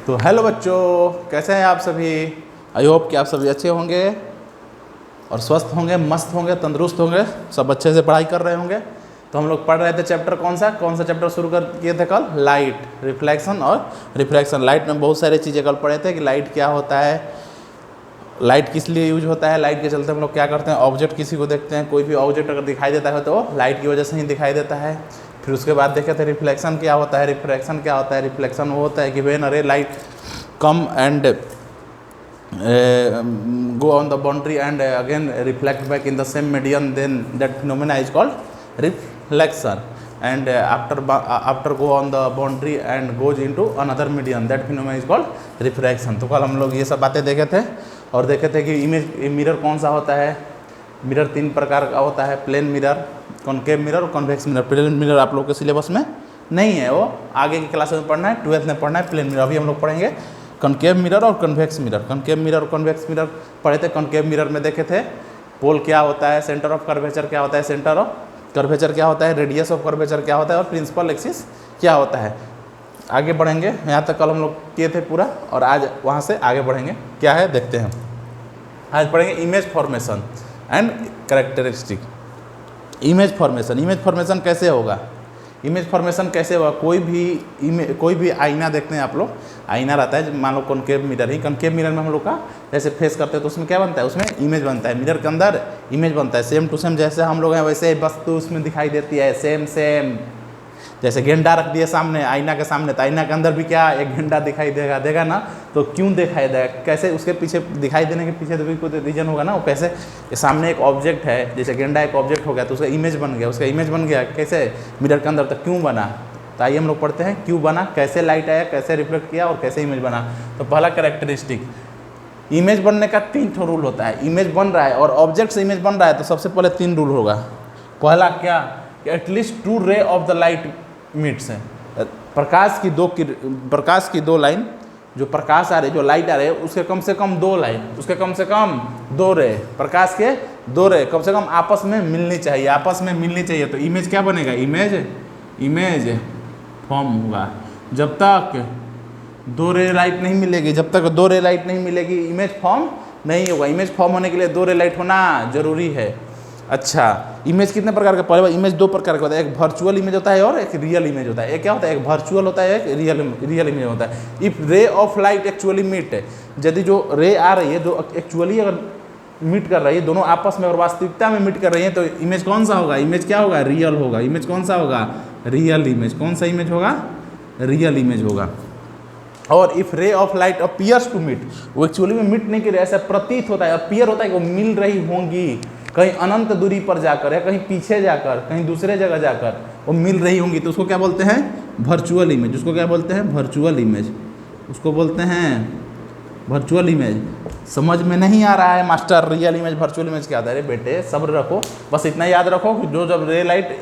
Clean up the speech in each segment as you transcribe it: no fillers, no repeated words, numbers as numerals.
तो हेलो बच्चों, कैसे हैं आप सभी। आई होप कि आप सभी अच्छे होंगे और स्वस्थ होंगे, मस्त होंगे, तंदुरुस्त होंगे, सब अच्छे से पढ़ाई कर रहे होंगे। तो हम लोग पढ़ रहे थे चैप्टर कौन सा चैप्टर शुरू कर किए थे कल, लाइट, रिफ्लेक्शन और रिफ्रैक्शन। लाइट में बहुत सारी चीज़ें कल पढ़े थे कि लाइट क्या होता है, लाइट किस लिए यूज होता है, लाइट के चलते हम लोग क्या करते हैं, ऑब्जेक्ट किसी को देखते हैं, कोई भी ऑब्जेक्ट अगर दिखाई देता है तो लाइट की वजह से ही दिखाई देता है। फिर उसके बाद देखे थे रिफ्लेक्शन क्या होता है, रिफ्रैक्शन क्या होता है। रिफ्लेक्शन वो होता है कि व्हेन अ रे light come and go on the boundary and again reflect back in the same medium, then that phenomena is called reflection. And after go on the boundary and goes into another medium, that phenomena is called refraction. तो कल हम लोग ये सब बातें देखे थे और देखे थे कि इमेज मिरर कौन सा होता है। मिरर तीन प्रकार का होता है, प्लेन मिरर, कॉनकेव मिरर और कॉन्वेक्स मिरर। प्लेन मिरर आप लोग के सिलेबस में नहीं है, वो आगे की क्लास में पढ़ना है, 12th में पढ़ना है प्लेन मिरर। अभी हम लोग पढ़ेंगे कॉनकेव मिरर और कन्वेक्स मिरर। कॉनकेव मिरर और कन्वेक्स मिरर पढ़े थे। कॉनकेव मिरर में देखे थे पोल क्या होता है, सेंटर ऑफ कर्वेचर क्या होता है, सेंटर ऑफ कर्वेचर क्या होता है, रेडियस ऑफ कर्वेचर क्या होता है और प्रिंसिपल एक्सिस क्या होता है। आगे बढ़ेंगे, यहाँ तक कल हम लोग किए थे पूरा और आज वहाँ से आगे बढ़ेंगे। क्या है देखते हैं। आज पढ़ेंगे image formation and characteristic. Image formation कैसे होगा, इमेज फॉर्मेशन कैसे होगा। कोई भी आईना देखते हैं आप लोग, आईना रहता है, मान लो कॉनकेव मिरर ही, कॉनकेव मिरर में हम लोग का जैसे फेस करते हैं तो उसमें क्या बनता है, उसमें इमेज बनता है, मिरर के अंदर इमेज बनता है। सेम टू सेम जैसे हम लोग हैं वैसे वस्तु उसमें दिखाई देती है, सेम। जैसे गेंडा रख दिए सामने, आईना के सामने, तो आईना के अंदर भी क्या एक गेंडा दिखाई देगा ना। तो क्यों दिखाई देगा, कैसे, उसके पीछे दिखाई देने के पीछे तो भी कोई रीजन होगा ना। वो कैसे, सामने एक ऑब्जेक्ट है, जैसे गेंडा एक ऑब्जेक्ट हो गया तो उसका इमेज बन गया, कैसे, मिरर के अंदर। तो क्यों बना, तो आइए हम लोग पढ़ते हैं क्यों बना, कैसे लाइट आया, कैसे रिफ्लेक्ट किया और कैसे इमेज बना। तो पहला कैरेक्टरिस्टिक, इमेज बनने का 3 ठो रूल होता है। इमेज बन रहा है और ऑब्जेक्ट से इमेज बन रहा है तो सबसे पहले 3 रूल होगा। पहला क्या, at least 2 ray of the light meets है। प्रकाश की दो लाइन, जो प्रकाश आ रही, जो लाइट आ रही है, उसके कम से कम 2 लाइन, उसके कम से कम 2 रे, प्रकाश के 2 रे कम से कम आपस में मिलनी चाहिए। तो इमेज क्या बनेगा, इमेज फॉर्म होगा। जब तक 2 रे लाइट नहीं मिलेगी, इमेज फॉर्म नहीं होगा। इमेज फॉर्म होने के लिए 2 रे लाइट होना जरूरी है। अच्छा, इमेज कितने प्रकार का, पहले इमेज 2 प्रकार का होता है, एक वर्चुअल इमेज होता है और एक रियल इमेज होता है। एक क्या होता है, एक वर्चुअल होता है, एक रियल इमेज होता है। If ray of light actually meet, यदि जो रे आ रही है, जो एक्चुअली अगर मीट कर रही है, दोनों आपस में और वास्तविकता में मीट कर रही है, तो इमेज कौन सा होगा, इमेज क्या होगा, रियल होगा। इमेज कौन सा होगा, रियल इमेज। कौन सा इमेज होगा, रियल इमेज होगा। और if ray of light appears to meet, वो एक्चुअली में मीट नहीं कर रही, ऐसा प्रतीत होता है, अपीयर होता है कि वो मिल रही होंगी, कहीं अनंत दूरी पर जाकर या कहीं पीछे जाकर, कहीं दूसरे जगह जाकर वो मिल रही होंगी, तो उसको क्या बोलते हैं, वर्चुअल इमेज। उसको क्या बोलते हैं, वर्चुअल इमेज। उसको बोलते हैं वर्चुअल इमेज। समझ में नहीं आ रहा है master, real image virtual image क्या होता है। अरे बेटे सब्र रखो, बस इतना याद रखो कि जब रे लाइट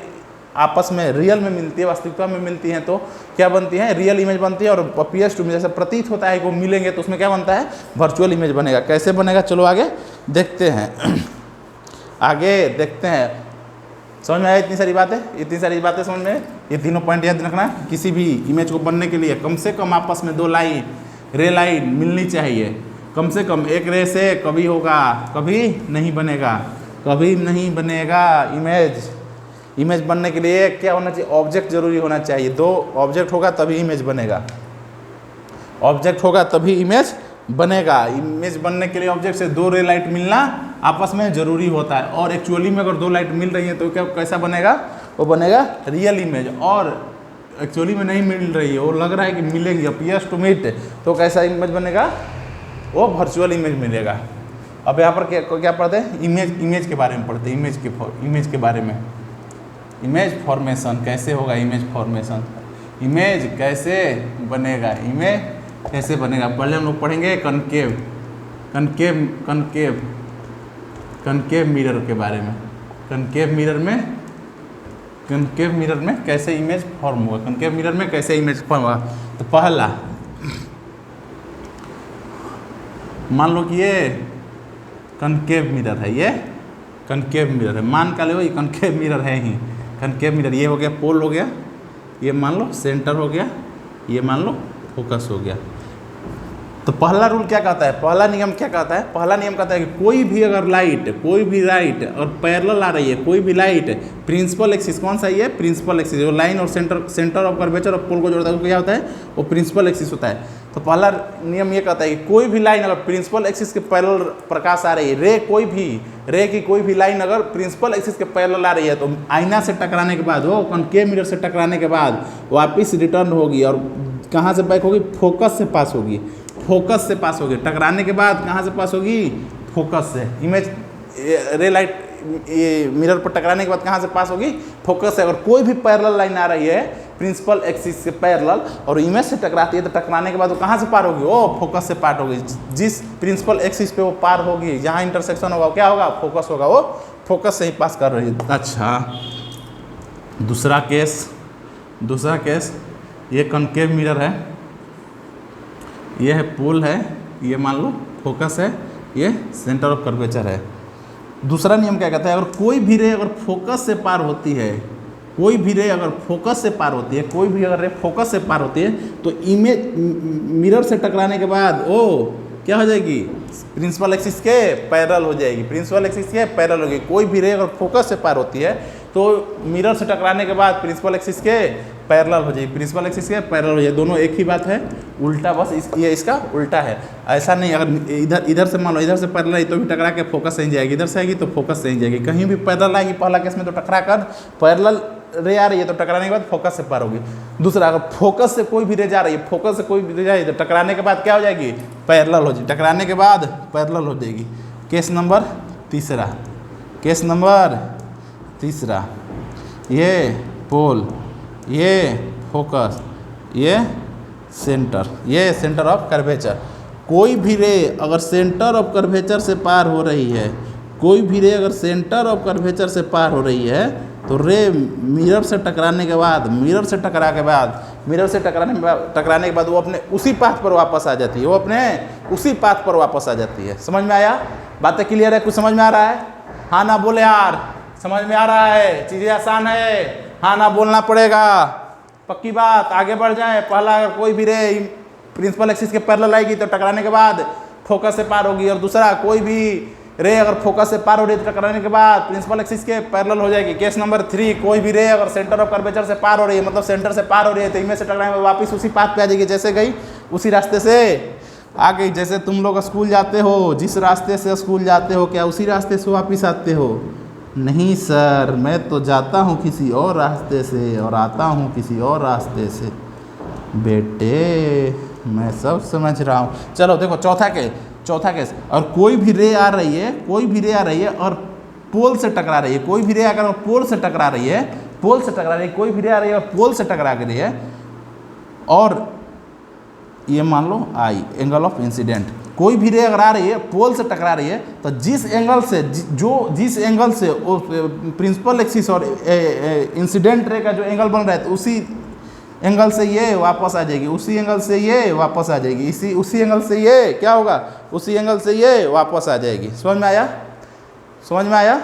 आपस में रियल में मिलती है, वास्तविकता में मिलती हैं, तो क्या बनती है, रियल इमेज बनती है। और अपीयर्स टू, जैसे प्रतीत होता है कि वो मिलेंगे, तो उसमें क्या बनता है, वर्चुअल इमेज बनेगा। कैसे बनेगा, चलो आगे देखते हैं। समझ में आया इतनी सारी बातें समझ में। ये तीनों पॉइंट याद रखना। किसी भी इमेज को बनने के लिए कम से कम आपस में 2 लाइन, रे लाइन मिलनी चाहिए। कम से कम एक रे से कभी होगा, कभी नहीं बनेगा इमेज बनने के लिए क्या होना चाहिए, ऑब्जेक्ट जरूरी होना चाहिए। 2 ऑब्जेक्ट होगा तभी इमेज बनेगा। इमेज बनने के लिए ऑब्जेक्ट से 2 रे लाइट मिलना आपस में जरूरी होता है। और एक्चुअली में अगर 2 लाइट मिल रही है तो क्या, कैसा बनेगा, वो बनेगा रियल इमेज। और एक्चुअली में नहीं मिल रही है, वो लग रहा है कि मिलेगी, अपीयर्स टू मीट, तो कैसा इमेज बनेगा, वो वर्चुअल इमेज मिलेगा। अब यहाँ पर क्या पढ़ते हैं, इमेज के बारे में पढ़ते हैं। इमेज के बारे में, इमेज फॉर्मेशन कैसे होगा, इमेज फॉर्मेशन, इमेज कैसे बनेगा, पहले हम लोग पढ़ेंगे कनकेव मिरर के बारे में। कनकेव मिरर में कैसे इमेज फॉर्म होगा, तो पहला मान लो कि ये कनकेव मिरर है, मान का लो ये कनकेव मिरर है ही। कनकेव मिरर ये हो गया, पोल हो गया, ये मान लो सेंटर हो गया, ये मान लो फोकस हो गया। तो पहला रूल क्या कहता है, पहला नियम क्या कहता है, पहला नियम कहता है कि कोई भी अगर लाइट, कोई भी लाइट और पैरेलल आ रही है, कोई भी लाइट प्रिंसिपल एक्सिस, कौन सा ये प्रिंसिपल एक्सिस, जो लाइन और सेंटर ऑफ कर्वेचर और पोल को जोड़ता है वो क्या होता है, वो प्रिंसिपल एक्सिस होता है। तो पहला नियम ये कहता है कि कोई भी लाइन अगर प्रिंसिपल एक्सिस के पैरेलल प्रकाश आ रही है, रे की कोई भी लाइन अगर प्रिंसिपल एक्सिस के पैरेलल आ रही है, तो आईना से टकराने के बाद, वो कॉनकेव मिरर से टकराने के बाद वापस रिटर्न होगी और कहाँ से बैक होगी, फोकस से पास होगी, फोकस से पास होगी। टकराने के बाद कहाँ से पास होगी, फोकस से। इमेज रे लाइट ये मिरर पर टकराने के बाद कहाँ से पास होगी, फोकस से। अगर कोई भी पैरेलल लाइन आ रही है प्रिंसिपल एक्सिस से पैरेलल और इमेज से टकराती है, तो टकराने के बाद वो कहाँ से पार होगी, वो फोकस से पार होगी। जिस प्रिंसिपल एक्सिस पे वो पार होगी, जहाँ इंटरसेक्शन होगा वो क्या होगा, फोकस होगा, वो फोकस से ही पास कर रही है। अच्छा, दूसरा केस ये कॉनकेव मिरर है, ये है पोल है, ये मान लो फोकस है, ये सेंटर ऑफ कर्वेचर है। दूसरा नियम क्या कहता है, अगर कोई भी रे अगर फोकस से पार होती है, कोई भी रे अगर फोकस से पार होती है, कोई भी अगर रे फोकस से पार होती है, तो इमेज मिरर से टकराने के बाद वो क्या हो जाएगी, प्रिंसिपल एक्सिस के पैरेलल हो जाएगी, प्रिंसिपल एक्सिस के पैरेलल होगी। कोई भी रे अगर फोकस से पार होती है तो मिरर से टकराने के बाद प्रिंसिपल एक्सिस के पैरेलल हो जाएगी, प्रिंसिपल एक्सिस के पैरेलल हो जाएगी। दोनों एक ही बात है, उल्टा बस ये इसका उल्टा है। ऐसा नहीं, अगर इधर से मान लो इधर से पैरेलल आई तो भी टकरा के फोकस से ही जाएगी, इधर से आएगी तो फोकस से ही जाएगी। कहीं भी पैरेलल आएगी पहला केस में तो टकरा कर पैरेलल रे आ रही है तो टकराने के बाद फोकस से पार होगी। दूसरा, अगर फोकस से कोई भी रे जा रही है, फोकस से कोई भी रे जा रही है तो टकराने के बाद क्या हो जाएगी, पैरेलल हो जाएगी, टकराने के बाद पैरेलल हो जाएगी। केस नंबर तीसरा, ये पोल, ये फोकस, ये सेंटर ऑफ कर्वेचर। कोई भी रे अगर सेंटर ऑफ कर्वेचर से पार हो रही है, कोई भी रे अगर सेंटर ऑफ कर्वेचर से पार हो रही है, तो रे मिरर से टकराने के बाद टकराने के बाद वो अपने उसी पाथ पर वापस आ जाती है, वो अपने उसी पाथ पर वापस आ जाती है। समझ में आया, बातें क्लियर है, कुछ समझ में आ रहा है, हाँ ना बोले यार, समझ में आ रहा है, चीज़ें आसान है, हाँ ना बोलना पड़ेगा, पक्की बात। आगे बढ़ जाए, पहला अगर कोई भी रे प्रिंसिपल एक्सिस के पैरेलल आएगी तो टकराने के बाद फोकस से पार होगी, और दूसरा कोई भी रे अगर फोकस से पार हो रही है तो टकराने के बाद प्रिंसिपल एक्सिस के पैरेलल हो जाएगी। केस नंबर 3, कोई भी रे अगर सेंटर ऑफ कर्वेचर से पार हो रही है, मतलब सेंटर से पार हो रही है, तो इमेज से टकराने के बाद वापस उसी पाथ पे आ जाएगी, जैसे गई उसी रास्ते से आ गई। जैसे तुम लोग स्कूल जाते हो, जिस रास्ते से स्कूल जाते हो, क्या उसी रास्ते से वापस आते हो? नहीं सर, मैं तो जाता हूँ किसी और रास्ते से और आता हूँ किसी और रास्ते से। बेटे मैं सब समझ रहा हूँ। चलो देखो चौथा केस, और कोई भी रे आ रही है और पोल से टकरा रही है, कोई भी रे आकर पोल से टकरा रही है, कोई भी रे आ रही है और पोल से टकरा रही है, और ये मान लो आई एंगल ऑफ इंसिडेंट। कोई भी रे अगर आ रही है पोल से टकरा रही है, तो जिस एंगल से प्रिंसिपल एक्सिस और इंसिडेंट रे का जो एंगल बन रहा है, तो उसी एंगल से ये वापस आ जाएगी, उसी एंगल से ये वापस आ जाएगी, उसी एंगल से ये क्या होगा, उसी एंगल से ये वापस आ जाएगी। समझ में आया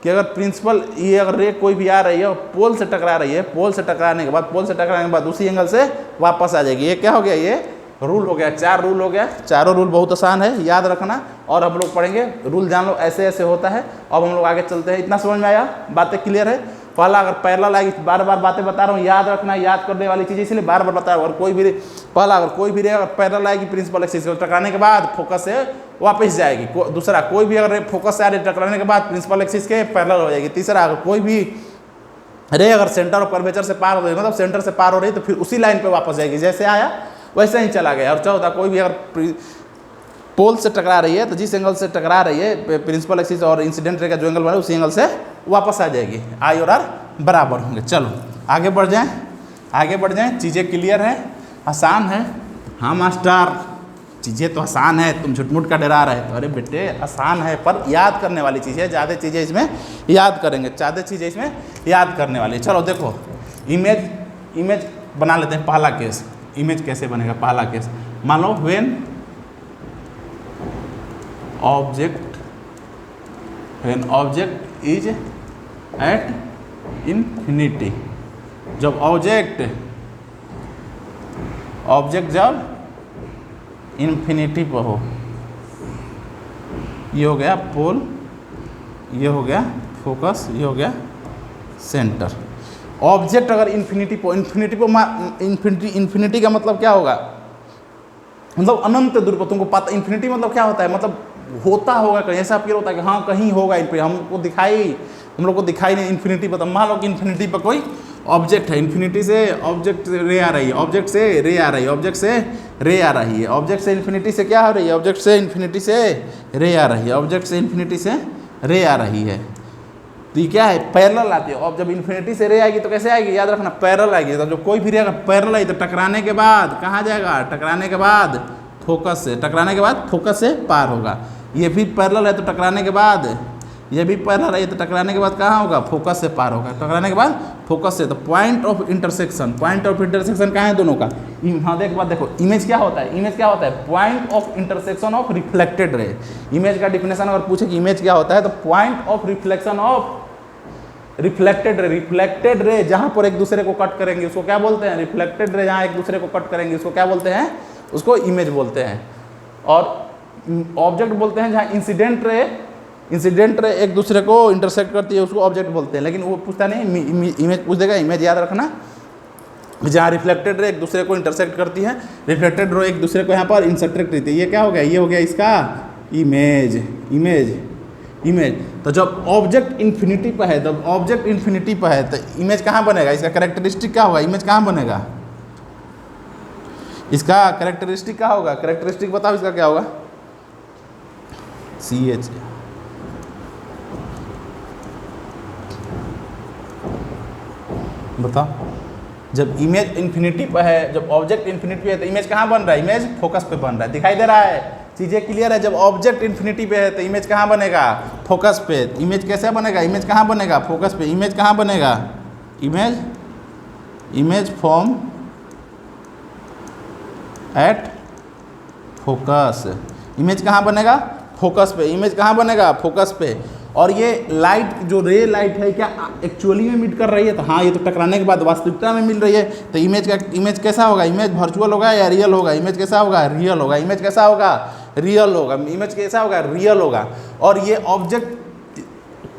कि अगर प्रिंसिपल ये अगर रे कोई भी आ रही है और पोल से टकरा रही है, पोल से टकराने के बाद उसी एंगल से वापस आ जाएगी। ये क्या हो गया, ये रूल हो गया, 4 रूल हो गया। चारों रूल बहुत आसान है, याद रखना, और हम लोग पढ़ेंगे, रूल जान लो ऐसे ऐसे होता है। अब हम लोग आगे चलते हैं। इतना समझ में आया, बातें क्लियर है? पहला अगर पैरेलल आएगी, बार बार बातें बता रहा हूँ, याद रखना, याद करने वाली चीज़, इसलिए बार बार बता रहा हूँ। अगर कोई भी रे अगर पैरेलल आएगी प्रिंसिपल एक्सिस को, टकराने के बाद फोकस से वापस जाएगी। दूसरा, कोई भी अगर फोकस से आ रही है, टकराने के बाद प्रिंसिपल एक्सिस के पैरेलल हो जाएगी। तीसरा, अगर कोई भी रे अगर सेंटर ऑफ कर्वेचर से पार हो रही है, मतलब सेंटर से पार हो रही है, तो फिर उसी लाइन पे वापस जाएगी, जैसे आया वैसे ही चला गया। और चौथा, कोई भी अगर पोल से टकरा रही है, तो जिस एंगल से टकरा रही है प्रिंसिपल एक्सिस और इंसिडेंट रे का जो एंगल बना है, उसी एंगल से वापस आ जाएगी। आई और आर बराबर होंगे। चलो आगे बढ़ जाएं, चीज़ें क्लियर है, आसान है। हाँ मास्टर, चीज़ें तो आसान है, तुम झुटमुट का डरा रहे तो अरे बेटे आसान है, पर याद करने वाली चीज़ है, ज़्यादा चीज़ें इसमें याद करेंगे, याद करने वाली। चलो देखो, इमेज बना लेते हैं। पहला केस, इमेज कैसे बनेगा? पहला केस, मान लो when object is at infinity. जब ऑब्जेक्ट जब इन्फिनिटी पर हो, ये हो गया पोल, ये हो गया फोकस, ये हो गया सेंटर। ऑब्जेक्ट अगर इन्फिनिटी पर इन्फिनिटी का मतलब क्या होगा, मतलब अनंत दूर पर। तुमको पता इन्फिनिटी मतलब क्या होता है, मतलब होता होगा कहीं, ऐसा फिर होता है कि हाँ कहीं होगा, इन पर हम लोग को दिखाई नहीं इन्फिनिटी पर। मान लो कि इन्फिनिटी पर कोई ऑब्जेक्ट है, इन्फिनिटी से ऑब्जेक्ट रे आ रही है, ऑब्जेक्ट से रे आ रही है, ऑब्जेक्ट से रे आ रही है, ऑब्जेक्ट से इन्फिनिटी से क्या हो रही है, ऑब्जेक्ट से इन्फिनिटी से रे आ रही है, ऑब्जेक्ट से इन्फिनिटी से रे आ रही है। तो ये क्या है, पैरेलल आती है। और जब इन्फिनिटी से रे आएगी तो कैसे आएगी, याद रखना पैरेलल आएगी। तो जब कोई भी रे अगर पैरेलल आई तो टकराने के बाद कहाँ जाएगा, टकराने के बाद फोकस से, टकराने के बाद फोकस से पार होगा। ये भी पैरेलल है तो टकराने के बाद, ये भी पैरेलल है तो टकराने के बाद कहाँ होगा, फोकस से पार होगा, टकराने के बाद फोकस से। तो पॉइंट ऑफ इंटरसेक्शन कहाँ है दोनों का। हाँ देख बात देखो, इमेज क्या होता है, इमेज क्या होता है, point of intersection of reflected ray. Image का डिफिनेशन अगर पूछे कि इमेज क्या होता है, तो point of reflection of reflected ray जहाँ पर एक दूसरे को कट करेंगे उसको क्या बोलते हैं, रिफ्लेक्टेड रे जहाँ एक दूसरे को कट करेंगे उसको क्या बोलते हैं, उसको इमेज बोलते हैं। और ऑब्जेक्ट बोलते हैं जहाँ इंसिडेंट रे एक दूसरे को इंटरसेक्ट करती है उसको ऑब्जेक्ट बोलते हैं। लेकिन वो पूछता नहीं, इमेज पूछ देगा। इमेज याद रखना, जहाँ रिफ्लेक्टेड रे एक दूसरे को इंटरसेक्ट करती है, रिफ्लेक्टेड रे एक दूसरे को यहाँ पर इंटरसेक्ट करती है। ये क्या हो गया, ये हो गया इसका इमेज। तो जब ऑब्जेक्ट इन्फिनिटी पर है, जब ऑब्जेक्ट इन्फिनिटी पर है तो इमेज कहाँ बनेगा, इसका कैरेक्टरिस्टिक क्या होगा, इमेज कहाँ बनेगा, इसका कैरेक्टरिस्टिक क्या होगा, कैरेक्टरिस्टिक बताओ इसका क्या होगा, CH। बताओ, जब इमेज इन्फिनिटी पर है, जब ऑब्जेक्ट इन्फिनिटी पे है तो इमेज कहाँ बन रहा है, इमेज फोकस पे बन रहा है। दिखाई दे रहा है, चीज़ें क्लियर है। जब ऑब्जेक्ट इन्फिनिटी पे है तो इमेज कहाँ बनेगा, फोकस पे। इमेज कैसे बनेगा, इमेज कहाँ बनेगा, फोकस पे। इमेज कहाँ बनेगा, image form at focus. Image कहाँ बनेगा, फोकस पे। इमेज कहाँ बनेगा, फोकस पे। और ये लाइट, जो रे लाइट है, क्या एक्चुअली में मीट कर रही है, तो हाँ ये तो टकराने के बाद वास्तविकता में मिल रही है। तो इमेज कैसा होगा, इमेज वर्चुअल होगा या रियल होगा, इमेज कैसा होगा, रियल होगा। इमेज कैसा होगा, रियल होगा। इमेज कैसा होगा, रियल होगा। और ये ऑब्जेक्ट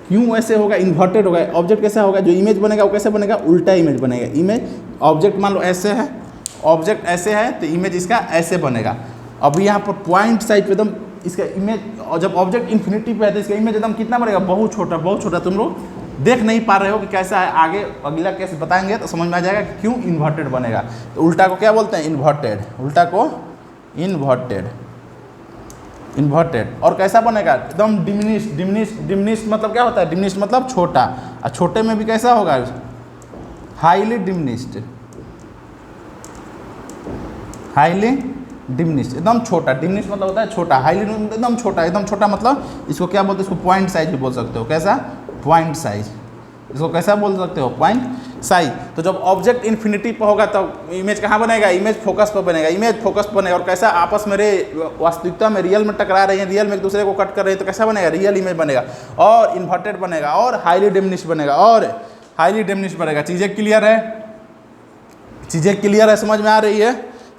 क्यों ऐसे होगा, इन्वर्टेड होगा। ऑब्जेक्ट कैसा होगा, जो इमेज बनेगा वो कैसे बनेगा, उल्टा इमेज बनेगा। इमेज ऑब्जेक्ट मान लो ऐसे है, ऑब्जेक्ट ऐसे है तो इमेज इसका ऐसे बनेगा। अब यहाँ पर पॉइंट साइड पे एकदम इसका इमेज, और जब ऑब्जेक्ट इन्फिनिटी पे है तो इसका इमेज एकदम कितना बनेगा, बहुत छोटा। तुम लोग देख नहीं पा रहे हो कि कैसा है, आगे अगला केस बताएंगे तो समझ में आ जाएगा कि क्यों इन्वर्टेड बनेगा। तो उल्टा को क्या बोलते हैं, इन्वर्टेड। उल्टा को इन्वर्टेड। और कैसा बनेगा, एकदम डिमिनिश्ड मतलब क्या होता है, डिमिनिश्ड मतलब छोटा। और छोटे में भी कैसा होगा, हाईली डिमिनिश्ड, एकदम छोटा। डिमिनिश्ड मतलब होता है छोटा, हाईली एकदम छोटा मतलब इसको क्या बोलते हैं, इसको पॉइंट साइज भी बोल सकते हो। कैसा, पॉइंट साइज। इसको कैसा बोल सकते हो, पॉइंट साइज। तो जब ऑब्जेक्ट इन्फिनिटी पर होगा तब इमेज कहाँ बनेगा, इमेज फोकस पर बनेगा। इमेज फोकस पर बनेगा। और कैसा, आपस में वास्तविकता में रियल में टकरा रही है, रियल में एक दूसरे को कट कर रही है, तो कैसा बनेगा, रियल इमेज बनेगा। और इन्वर्टेड बनेगा, और हाईली डिमिनिश्ड बनेगा। चीज़ें क्लियर है, समझ में आ रही है,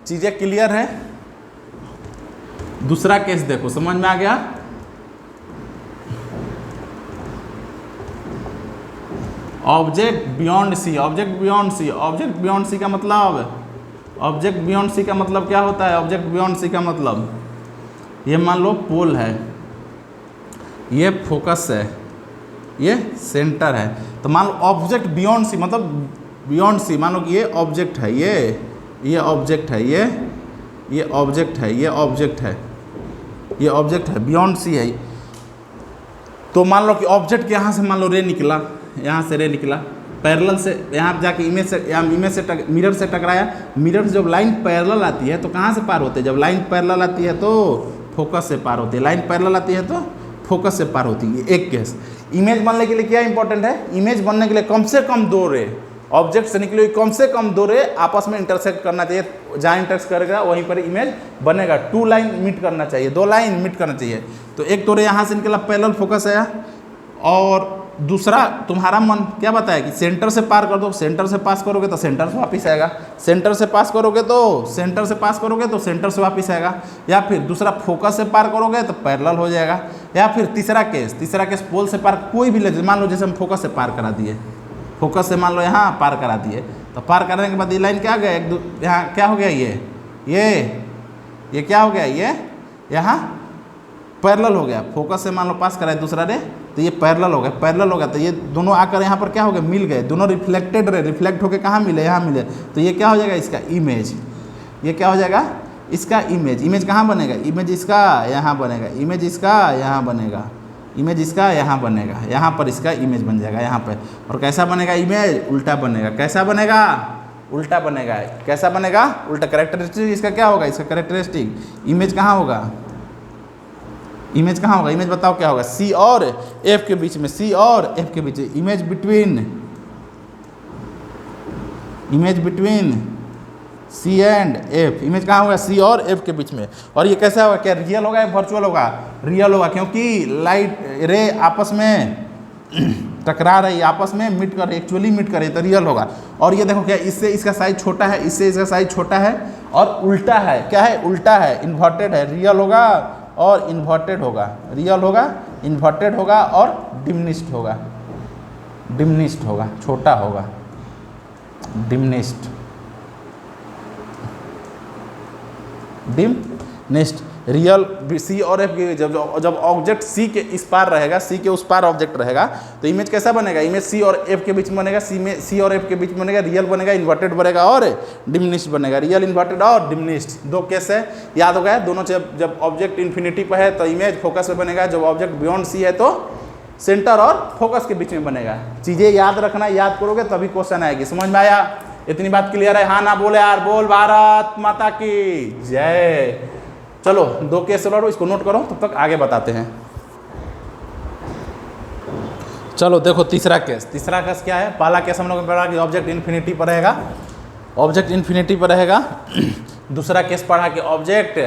चीज़ें क्लियर है। दूसरा केस देखो, समझ में आ गया। ऑब्जेक्ट बियॉन्ड सी का मतलब क्या होता है, ऑब्जेक्ट बियॉन्ड सी का मतलब, ये मान लो पोल है, ये फोकस है, ये सेंटर है। तो मान लो ऑब्जेक्ट बियॉन्ड सी मतलब बियॉन्ड सी, मान लो कि ये ऑब्जेक्ट है, ये ऑब्जेक्ट है, ये ऑब्जेक्ट है, बियॉन्ड सी है। तो मान लो कि ऑब्जेक्ट के यहाँ से मान लो रे निकला, यहाँ से रे निकला पैरेलल से, यहाँ जाके इमेज से मिरर से टकराया। मिरर से जब लाइन पैरेलल आती है तो कहाँ से पार होते हैं, जब लाइन पैरेलल आती है तो फोकस से पार होती है, लाइन पैरेलल आती है तो फोकस से पार होती है। एक केस। इमेज बनने के लिए क्या इंपॉर्टेंट है, इमेज बनने के लिए कम से कम दो रे, ऑब्जेक्ट से निकले हुई कम से कम दो रे आपस में इंटरसेक्ट करना चाहिए। जहाँ इंटरसेक्ट करेगा वहीं पर इमेज बनेगा। 2 लाइन मीट करना चाहिए, 2 लाइन मीट करना चाहिए। तो एक तो रे यहाँ से निकला, पैरेलल फोकस है, और दूसरा तुम्हारा मन क्या बताया कि सेंटर से पार कर दो, सेंटर से पास करोगे तो सेंटर से वापस आएगा, सेंटर से पास करोगे तो सेंटर से पास करोगे तो सेंटर से वापस आएगा, या फिर दूसरा फोकस से पार करोगे तो पैरेलल हो जाएगा, या फिर तीसरा केस पोल से पार, कोई भी ले, मान लो जैसे हम फोकस से पार करा दिए, फोकस से मान लो यहाँ पार करा दिए, तो पार करने के बाद ये लाइन क्या हो गया, यहाँ क्या हो गया, ये क्या हो गया, ये यहाँ पैरेलल हो गया, फोकस से मान लो पास कराए दूसरा रे, तो ये पैरेलल हो गया, तो ये दोनों आकर यहाँ पर क्या हो गया, मिल गए, दोनों रिफ्लेक्टेड रहे, रिफ्लेक्ट होकर कहाँ मिले, यहाँ मिले, तो ये क्या हो जाएगा, इसका इमेज, ये क्या हो जाएगा, इसका इमेज कहाँ बनेगा, इमेज इसका यहाँ बनेगा, इमेज इसका यहाँ बनेगा, इमेज इसका यहाँ बनेगा, यहाँ पर इसका इमेज बन जाएगा यहाँ पर। और कैसा बनेगा इमेज, उल्टा बनेगा, कैसा बनेगा, उल्टा बनेगा, कैसा बनेगा, उल्टा। कैरेक्टरिस्टिक इसका क्या होगा, इसका कैरेक्टरिस्टिक इमेज कहाँ होगा, इमेज कहाँ होगा, इमेज बताओ क्या होगा, सी और एफ के बीच में, सी और एफ के बीच, image between C and F, image कहाँ होगा, सी और एफ के बीच में। और ये कैसा होगा, क्या रियल होगा या वर्चुअल होगा, रियल होगा, क्योंकि लाइट रे आपस में टकरा रही, आपस में मीट कर रही, एक्चुअली मीट कर रही, तो रियल होगा। और ये देखो क्या, इससे इसका साइज छोटा है, इससे इसका साइज छोटा है, और उल्टा है, क्या है, उल्टा है, इन्वर्टेड है, रियल होगा और इन्वर्टेड होगा, रियल होगा, इन्वर्टेड होगा और डिमिनिश्ड होगा, छोटा होगा, डिमिनिश्ड, रियल सी और एफ की, जब ऑब्जेक्ट सी के इस पार रहेगा, सी के उस पार ऑब्जेक्ट रहेगा, तो इमेज कैसा बनेगा, इमेज सी और एफ के बीच में बनेगा, सी और एफ के बीच में बनेगा, रियल बनेगा, इन्वर्टेड बनेगा और डिमिनिश्ड बनेगा, रियल, इन्वर्टेड और डिमिनिश्ड, दो केस है, याद हो गया दोनों। जब ऑब्जेक्ट इन्फिनिटी पर है तो इमेज फोकस पे बनेगा, जब ऑब्जेक्ट बियॉन्ड सी है तो सेंटर और फोकस के बीच में बनेगा। चीज़ें याद रखना, याद करोगे तभी क्वेश्चन आएगी। समझ में आया, इतनी बात क्लियर है, हाँ ना बोले यार, बोल भारत माता की जय। चलो दो केस लड़ो, इसको नोट करो, तब तक आगे बताते हैं। चलो देखो तीसरा केस क्या है। पहला केस हम लोगों ने पढ़ा कि ऑब्जेक्ट इन्फिनिटी पर रहेगा, दूसरा केस पढ़ा कि ऑब्जेक्ट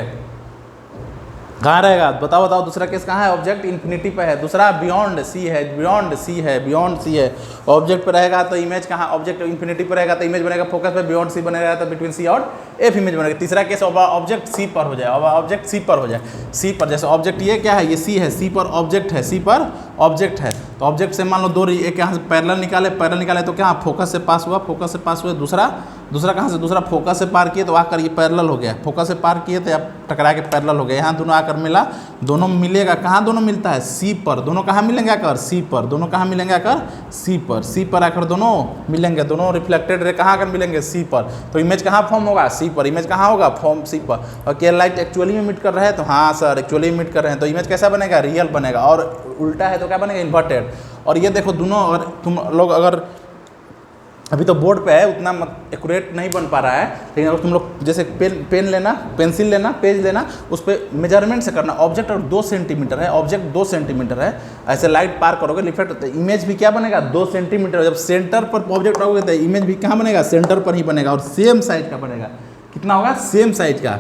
कहाँ रहेगा, बताओ दूसरा केस कहाँ है, ऑब्जेक्ट इन्फिनिटी पे है, दूसरा बियॉन्ड सी है, ऑब्जेक्ट पे रहेगा तो इमेज कहाँ, ऑब्जेक्ट इन्फिनिटी पे रहेगा तो इमेज बनेगा फोकस पे, बियॉन्ड सी बनेगा तो बिटवीन सी और एफ इमेज बनेगा। तीसरा केस ऑब्जेक्ट सी पर हो जाए, सी पर जैसे ऑब्जेक्ट ये क्या है, ये सी है, सी पर ऑब्जेक्ट है, तो ऑब्जेक्ट से मान लो दो, एक यहाँ से पैरेलल निकाले तो क्या फोकस से पास हुआ, दूसरा कहाँ से, दूसरा फोकस से पार किए तो आकर ये पैरेलल हो गया, फोकस से पार किए तो अब टकरा के पैरेलल हो गया, यहाँ दोनों आकर मिला, दोनों मिलेगा कहाँ, दोनों मिलता है सी पर, दोनों कहाँ मिलेंगे आकर सी पर, दोनों कहाँ मिलेंगे आकर सी पर आकर दोनों मिलेंगे, दोनों रिफ्लेक्टेड रे कहाँ आकर मिलेंगे सी पर, तो इमेज कहाँ फॉर्म होगा सी पर, इमेज कहाँ होगा फॉर्म सी पर। और क्या लाइट एक्चुअली में मीट कर रहे हैं, तो हाँ सर एक्चुअली में मीट कर रहे हैं, तो इमेज कैसा बनेगा, रियल बनेगा, और उल्टा है तो क्या बनेगा, इन्वर्टेड। और ये देखो दोनों, और तुम लोग अगर अभी तो बोर्ड पे है उतना एक्यूरेट नहीं बन पा रहा है, लेकिन अगर तुम लोग जैसे पेन लेना, पेंसिल लेना, पेज लेना, उस पर मेजरमेंट से करना, ऑब्जेक्ट और 2 सेंटीमीटर है, ऑब्जेक्ट 2 सेंटीमीटर है, ऐसे लाइट पार करोगे रिफ्लेक्ट होता है, इमेज भी क्या बनेगा 2 सेंटीमीटर, जब सेंटर पर ऑब्जेक्ट रहोगे तो इमेज भी कहाँ बनेगा, सेंटर पर ही बनेगा, और सेम साइज का बनेगा, कितना होगा, सेम साइज का।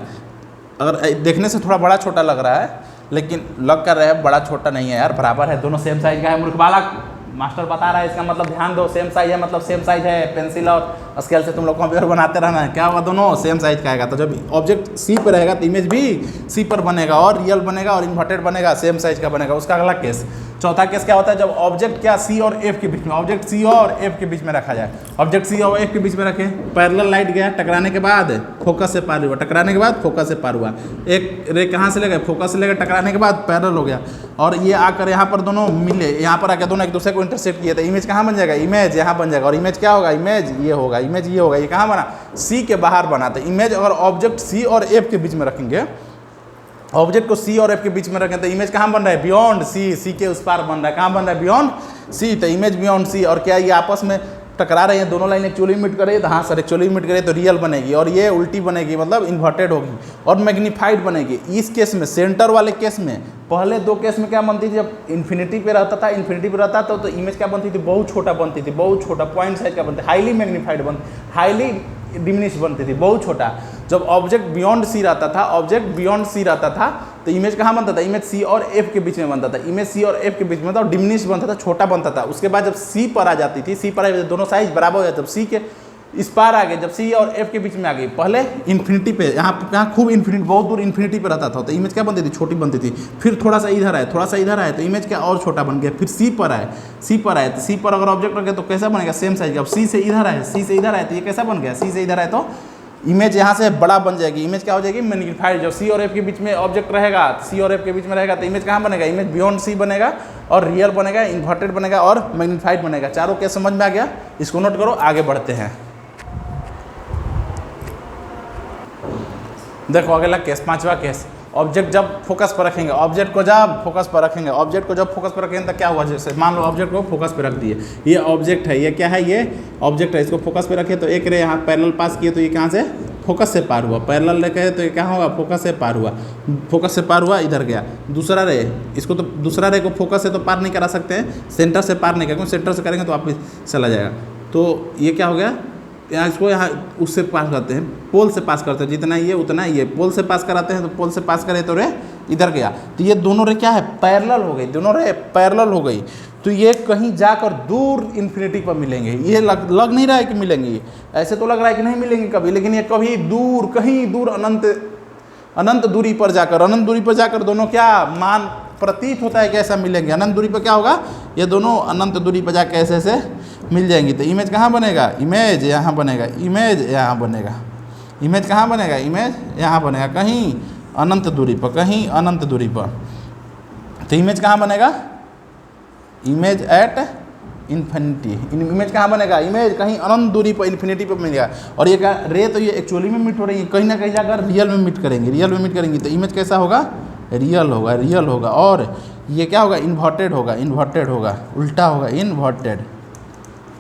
अगर देखने से थोड़ा बड़ा छोटा लग रहा है, लेकिन लग कर रहा है बड़ा छोटा नहीं है यार, बराबर है, दोनों सेम साइज का है। मूर्ख बालक, मास्टर बता रहा है, इसका मतलब ध्यान दो, सेम साइज है मतलब सेम साइज है, पेंसिल और स्केल से तुम लोग कंपेयर बनाते रहना है, क्या होगा, दोनों सेम साइज का आएगा। तो जब ऑब्जेक्ट सी पर रहेगा तो इमेज भी सी पर बनेगा, और रियल बनेगा, और इन्वर्टेड बनेगा, सेम साइज का बनेगा। उसका अगला केस, चौथा केस क्या होता है, जब ऑब्जेक्ट क्या सी और एफ के बीच में, ऑब्जेक्ट सी और एफ के बीच में रखा जाए, ऑब्जेक्ट सी और एफ के बीच में रखे, पैरेलल लाइट गया, टकराने के बाद फोकस से पार हुआ, टकराने के बाद फोकस से पार हुआ, एक रे कहाँ से ले गए, फोकस से लेकर टकराने के बाद पैरेलल हो गया, और ये आकर यहाँ पर दोनों मिले, यहाँ पर आकर दोनों एक दूसरे को इंटरसेक्ट किए, तो इमेज कहाँ बन जाएगा, इमेज यहाँ बन जाएगा, और इमेज क्या होगा, इमेज ये होगा, ये कहाँ बना, सी के बाहर बना। तो इमेज अगर ऑब्जेक्ट सी और एफ के बीच में रखेंगे, ऑब्जेक्ट को सी और एफ के बीच में रखें तो इमेज कहाँ बन रहा है, बियॉन्ड सी के उस पार बन रहा है, कहाँ बन रहा है, बियॉन्ड सी, तो इमेज बियॉन्ड सी। और क्या ये आपस में टकरा रहे हैं, दोनों लाइन एक्चुअली मीट कर रही है, तो हाँ सर एक्चुअली मीट करे तो रियल बनेगी, और ये उल्टी बनेगी मतलब इन्वर्टेड होगी, और मैग्नीफाइड बनेगी। इस केस में, सेंटर वाले केस में, पहले दो केस में क्या बनती थी, जब इन्फिनिटी पे रहता था तो इमेज क्या बनती थी, बहुत छोटा बनती थी, बहुत छोटा पॉइंट साइज का बनती, हाईली मैग्नीफाइड बनती, हाईली डिमिनिश बनती थी, बहुत छोटा। जब ऑब्जेक्ट बियॉन्ड सी रहता था तो इमेज कहाँ बनता था, इमेज सी और एफ के बीच में बनता था, इमेज सी और एफ के बीच में था, और डिमिनिश बनता था, छोटा बनता था। उसके बाद जब सी पर आ जाती थी, सी पर आ जाती दोनों साइज बराबर हो जाते, जब सी के इस पार आ गए, जब सी और एफ के बीच में आ गई, पहले इन्फिनिटी पे, यहाँ खूब इन्फिनिटी, बहुत दूर इन्फिनिटी पे रहता था, तो इमेज क्या बनती थी, छोटी बनती थी। फिर थोड़ा सा इधर आए, थोड़ा सा इधर आए, तो इमेज क्या और छोटा बन गया। फिर सी पर आए, सी पर आए, तो सी पर अगर ऑब्जेक्ट रखे तो कैसा बनेगा, सेम साइज का। अब सी से इधर आए, सी से इधर आए, तो ये कैसा बन गया, सी से इधर आए तो इमेज यहाँ से बड़ा बन जाएगी। इमेज क्या हो जाएगी, मैग्नीफाइड। जब सी और एफ के बीच में ऑब्जेक्ट रहेगा, सी और एफ के बीच में रहेगा, तो इमेज कहाँ बनेगा, इमेज बियॉन्ड सी बनेगा, और रियल बनेगा, इन्वर्टेड बनेगा, और मैग्नीफाइड बनेगा। चारों क्या समझ में आ गया, इसको नोट करो, आगे बढ़ते हैं। देखो अगला केस, पांचवा केस, ऑब्जेक्ट जब फोकस पर रखेंगे, ऑब्जेक्ट को जब फोकस पर रखेंगे, ऑब्जेक्ट को जब फोकस पर रखेंगे तो क्या हुआ, जैसे मान लो ऑब्जेक्ट को फोकस पर रख दिए, ये ऑब्जेक्ट है, ये क्या है, ये ऑब्जेक्ट है, इसको फोकस पे रखे तो एक रे यहाँ पैरेलल पास किए तो ये कहाँ से, फोकस से पार हुआ, पैरेलल लेके तो ये क्या होगा, फोकस से पार हुआ, फोकस से पार हुआ, इधर गया। दूसरा रे, इसको तो दूसरा रे को फोकस से तो पार नहीं करा सकते हैं, सेंटर से पार नहीं करेंगे, क्योंकि सेंटर से करेंगे तो वापस चला जाएगा। तो ये क्या हो गया, यहाँ इसको यहाँ उससे पास करते हैं, पोल से पास करते हैं, जितना ये उतना ये, पोल से पास कराते हैं, तो पोल से पास करे तो रे इधर गया, तो ये दोनों रे क्या है, पैरेलल हो गई, दोनों रे पैरेलल हो गई। तो ये कहीं जाकर दूर इन्फिनिटी पर मिलेंगे, ये लग नहीं रहा है कि मिलेंगे, ये ऐसे तो लग रहा है कि नहीं मिलेंगे कभी, लेकिन ये कभी दूर, कहीं दूर अनंत दूरी पर जाकर, अनंत दूरी पर जाकर दोनों क्या मान प्रतीत होता है कि ऐसा मिलेंगे। अनंत दूरी पर क्या होगा, ये दोनों अनंत दूरी पर जाकर ऐसे ऐसे मिल जाएंगी। तो इमेज कहाँ बनेगा, इमेज यहाँ बनेगा, इमेज यहाँ बनेगा, इमेज कहाँ बनेगा, इमेज यहाँ बनेगा, कहीं अनंत दूरी पर, कहीं अनंत दूरी पर। तो इमेज कहाँ बनेगा, इमेज एट इन्फिनिटी, इमेज कहाँ बनेगा, इमेज कहीं अनंत दूरी पर इन्फिनिटी पर मिलेगा। और ये क्या रे, तो ये एक्चुअली में मीट हो रही है, कहीं ना कहीं जाकर रियल में मीट करेंगे, रियल में मीट करेंगी। तो इमेज कैसा होगा, रियल होगा, रियल होगा। और ये क्या होगा, इन्वर्टेड होगा, इन्वर्टेड होगा, उल्टा होगा, इन्वर्टेड।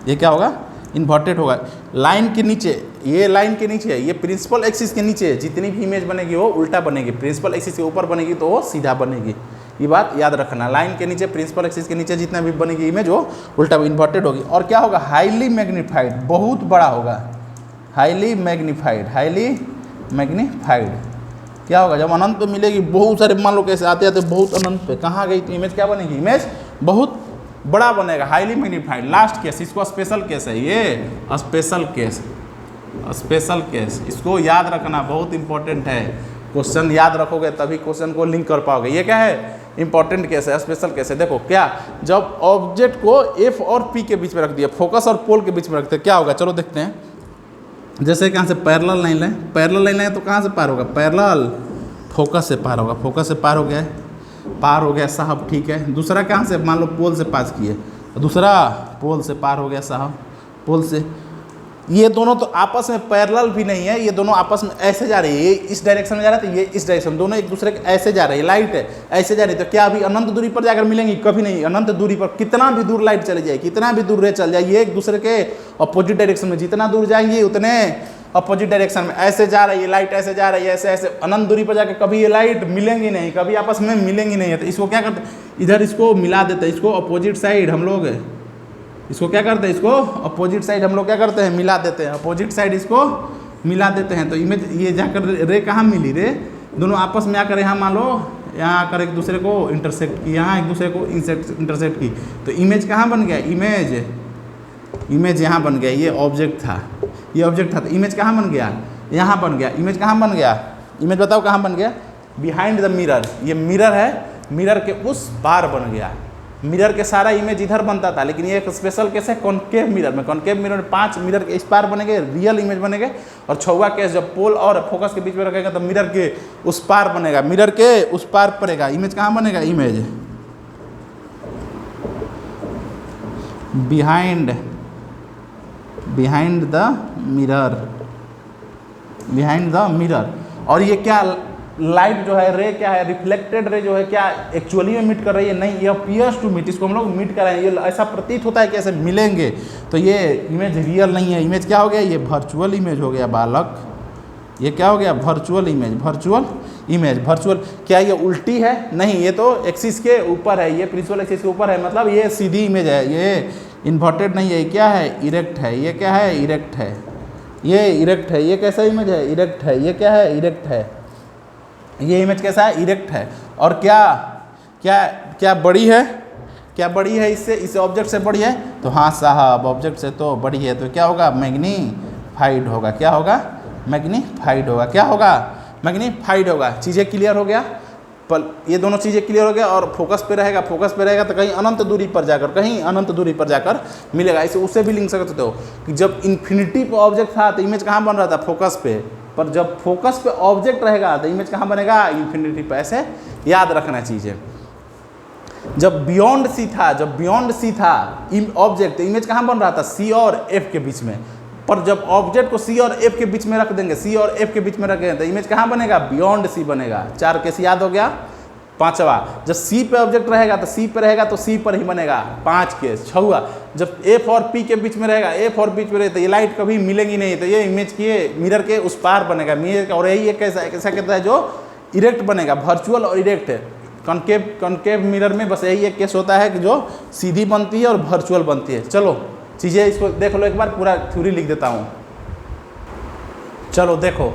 ये क्या होगा, इन्वर्टेड होगा। लाइन के नीचे, ये लाइन के नीचे है, ये प्रिंसिपल एक्सिस के नीचे जितनी भी इमेज बनेगी वो उल्टा बनेगी, प्रिंसिपल एक्सिस के ऊपर बनेगी तो वो सीधा बनेगी। ये बात याद रखना, लाइन के नीचे, प्रिंसिपल एक्सिस के नीचे जितना भी बनेगी इमेज वो उल्टा इन्वर्टेड होगी। और क्या होगा, हाईली मैग्नीफाइड, बहुत बड़ा होगा, हाईली मैग्नीफाइड, हाईली मैग्नीफाइड। क्या होगा, जब अनंत पे मिलेगी, बहुत सारे मान लो कैसे आते आते बहुत अनंत पे कहाँ गई, तो इमेज क्या बनेगी, इमेज बहुत बड़ा बनेगा, हाईली मैग्नीफाइड। लास्ट केस, इसको स्पेशल केस है, ये स्पेशल केस, स्पेशल केस, इसको याद रखना, बहुत इंपॉर्टेंट है। क्वेश्चन याद रखोगे तभी क्वेश्चन को लिंक कर पाओगे। ये क्या है, इंपॉर्टेंट केस है, स्पेशल केस है। देखो क्या, जब ऑब्जेक्ट को एफ और पी के बीच में रख दिया, फोकस और पोल के बीच में रखते, क्या होगा, चलो देखते हैं। जैसे कहाँ से पैरेलल लाइन लें, पैरेलल लाइन लें तो कहाँ से पार होगा, पैरेलल फोकस से पार होगा, फोकस से पार हो गया, पार हो गया साहब, ठीक है। दूसरा कहाँ से, मान लो पोल से पास किए, दूसरा पोल से पार हो गया साहब, पोल से। ये दोनों तो आपस में पैरेलल भी नहीं है, ये दोनों आपस में ऐसे जा रही है, ये इस डायरेक्शन में जा रहा है तो ये इस डायरेक्शन, दोनों एक दूसरे के ऐसे जा रही है, लाइट है ऐसे जा रही है। तो क्या अभी अनंत दूरी पर जाकर मिलेंगी, कभी नहीं। अनंत दूरी पर कितना भी दूर लाइट चली जाए, कितना भी दूर रे चल जाए, ये एक दूसरे के अपोजिट डायरेक्शन में, जितना दूर जाएंगी उतने अपोजिट डायरेक्शन में ऐसे जा रही है, लाइट ऐसे जा रही है, ऐसे ऐसे अनंत दूरी पर जाकर कभी ये लाइट मिलेंगी नहीं, कभी आपस में मिलेंगी नहीं है। तो इसको क्या करते, इधर इसको मिला देते हैं, इसको अपोजिट साइड हम लोग इसको क्या करते हैं, इसको अपोजिट साइड हम लोग क्या करते हैं, मिला देते हैं, अपोजिट साइड इसको मिला देते हैं। तो इमेज ये जाकर रे कहाँ मिली, रे दोनों आपस में आकर यहाँ मान लो यहाँ आकर एक दूसरे को इंटरसेक्ट की, यहाँ एक दूसरे को इंटरसेक्ट की, तो इमेज कहाँ बन गया, इमेज यहाँ बन गया। ये ऑब्जेक्ट था, ये ऑब्जेक्ट था, तो इमेज कहाँ बन गया, यहाँ बन गया। इमेज कहाँ बन गया, इमेज बताओ कहाँ बन गया, बिहाइंड द मिरर। ये मिरर है, मिरर के उस पार बन गया। मिरर के सारा इमेज इधर बनता था, लेकिन ये एक स्पेशल केस है कॉनकेव मिरर में। कॉनकेव मिरर में 5 मिरर के इस पार बनेंगे, रियल इमेज बनेंगे। और 6वां केस जब पोल और फोकस के बीच में रखेगा तो मिरर के उस पार बनेगा, मिरर के उस पार पड़ेगा। इमेज कहाँ बनेगा, इमेज बिहाइंड द मिरर। और ये क्या लाइट जो है, रे क्या है, रिफ्लेक्टेड रे जो है, क्या एक्चुअली में मीट कर रही है, नहीं, ये अपीयर्स टू मीट, इसको हम लोग मीट कर रहे हैं, ये ऐसा प्रतीत होता है कि ऐसे मिलेंगे। तो ये इमेज रियल नहीं है, इमेज क्या हो गया, ये वर्चुअल इमेज हो गया बालक। ये क्या हो गया, virtual image, virtual image, virtual. क्या ये उल्टी है, नहीं, ये तो एक्सिस के ऊपर है, ये प्रिंसिपल एक्सिस के ऊपर है, मतलब ये सीधी इमेज है, ये इन्वर्टेड नहीं है। ये क्या है, इरेक्ट है। ये क्या है, इरेक्ट है। ये इरेक्ट है। ये कैसा इमेज है, इरेक्ट है। ये क्या है, इरेक्ट है। ये इमेज कैसा है, इरेक्ट है। और क्या क्या क्या बड़ी है, क्या बड़ी है इससे ऑब्जेक्ट से बड़ी है, तो हाँ साहब ऑब्जेक्ट से तो बड़ी है, तो क्या होगा, मैग्नीफाइड होगा। क्या होगा, मैग्नीफाइड होगा। क्या होगा, मैग्नीफाइड होगा। चीज़ें क्लियर हो गया, पर ये दोनों चीज़ें क्लियर हो गया। और फोकस पे रहेगा, फोकस पे रहेगा तो कहीं अनंत दूरी पर जाकर, कहीं अनंत दूरी पर जाकर मिलेगा। इसे उससे भी लिंक सकते हो कि जब इन्फिनिटी पे ऑब्जेक्ट था तो इमेज कहाँ बन रहा था, फोकस पे। पर जब फोकस पे ऑब्जेक्ट रहेगा तो इमेज कहाँ बनेगा, इन्फिनिटी पे। ऐसे याद रखना चीज़ें। जब बियॉन्ड सी था, जब बियॉन्ड सी था ऑब्जेक्ट, तो इमेज कहाँ बन रहा था, सी और एफ के बीच में। पर जब ऑब्जेक्ट को सी और एफ के बीच में रख देंगे, सी और एफ के बीच में रखेंगे तो इमेज कहाँ बनेगा, बियॉन्ड सी बनेगा। 4 केस याद हो गया। 5वां, जब सी पे ऑब्जेक्ट रहेगा तो सी पे रहेगा तो सी पर ही बनेगा। 5 केस। 6वां, जब एफ और पी के बीच में रहेगा, एफ और बीच में रहे तो ये लाइट कभी मिलेंगी नहीं, तो ये इमेज के मिरर के उस पार बनेगा, मिरर का। और यही एक कैसा कहता है जो इरेक्ट बनेगा, वर्चुअल और इरेक्ट है। कॉनकेव मिरर में बस यही एक केस होता है कि जो सीधी बनती है और वर्चुअल बनती है। चलो चीज़ें इसको देख लो एक बार, पूरा थ्योरी लिख देता हूँ। चलो देखो,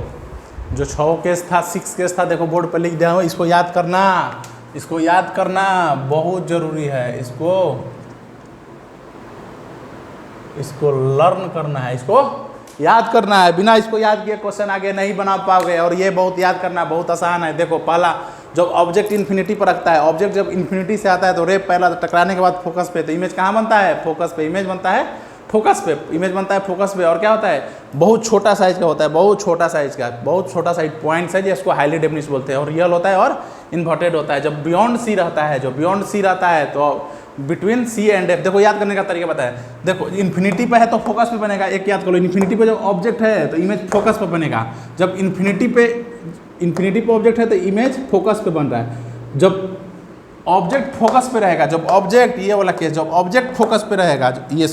जो 6 केस था, 6 केस था, देखो बोर्ड पर लिख दिया हूँ। इसको याद करना, इसको याद करना बहुत ज़रूरी है। इसको लर्न करना है, इसको याद करना है। बिना इसको याद किए क्वेश्चन आगे नहीं बना पाओगे। और ये बहुत याद करना बहुत आसान है। देखो पहला, जब ऑब्जेक्ट इन्फिनिटी पर रखता है, ऑब्जेक्ट जब इन्फिनिटी से आता है तो रे पहला टकराने के बाद फोकस पे, तो इमेज कहाँ बनता है, फोकस पे। इमेज बनता है फोकस पे, इमेज बनता है फोकस पे। और क्या होता है, बहुत छोटा साइज का होता है, बहुत छोटा साइज का, बहुत छोटा साइज पॉइंट साइज, इसको हाईली डेफिनिश बोलते हैं। और रियल होता है और इन्वर्टेड होता है। जब बियॉन्ड सी रहता है, जो बियॉन्ड सी रहता है तो बिटवीन सी एंड एफ। देखो याद करने का तरीका बताया, देखो इन्फिनिटी पे है तो फोकस पे बनेगा। एक याद कर लो, इन्फिनिटी पे जब ऑब्जेक्ट है तो इमेज फोकस पे बनेगा। जब इन्फिनिटी पे ऑब्जेक्ट है तो इमेज फोकस पे बन रहा है। जब ऑब्जेक्ट फोकस पे रहेगा, जब ऑब्जेक्ट, ये वाला केस, जब ऑब्जेक्ट फोकस पे रहेगा, ये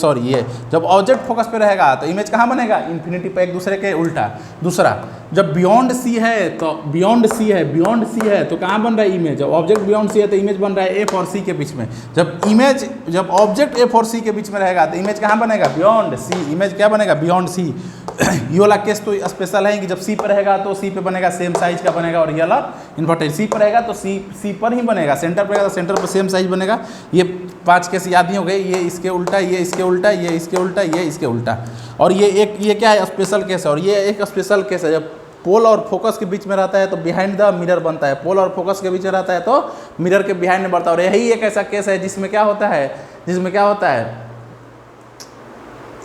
जब ऑब्जेक्ट फोकस पे रहेगा तो इमेज कहाँ बनेगा, इन्फिनिटी पे, एक दूसरे के उल्टा। दूसरा, जब बियॉन्ड सी है तो बियॉन्ड सी है तो कहाँ बन रहा है इमेज, जब ऑब्जेक्ट बियॉन्ड सी है तो इमेज बन रहा है एफ और सी के बीच में। जब ऑब्जेक्ट एफ और सी के बीच में रहेगा तो इमेज कहाँ बनेगा, बियॉन्ड सी। इमेज क्या बनेगा, बियॉन्ड सी। ये वाला केस तो स्पेशल है कि जब सी पर रहेगा तो सी पे बनेगा, सेम साइज का बनेगा। और ये वाला इन्वर्टेड, सी पर रहेगा तो सी पर ही बनेगा, सेंटर पर रहेगा तो सेंटर पर सेम साइज बनेगा। ये 5 केस याद नहीं हो गए, ये इसके उल्टा, ये इसके उल्टा, ये इसके उल्टा, ये इसके उल्टा। और ये क्या है, स्पेशल केस है। और ये एक स्पेशल केस है, जब पोल और फोकस के बीच में रहता है तो बिहाइंड द मिरर बनता है। पोल और फोकस के बीच में रहता है तो मिरर के बिहाइंड में बढ़ता है। और यही एक ऐसा केस है जिसमें क्या होता है,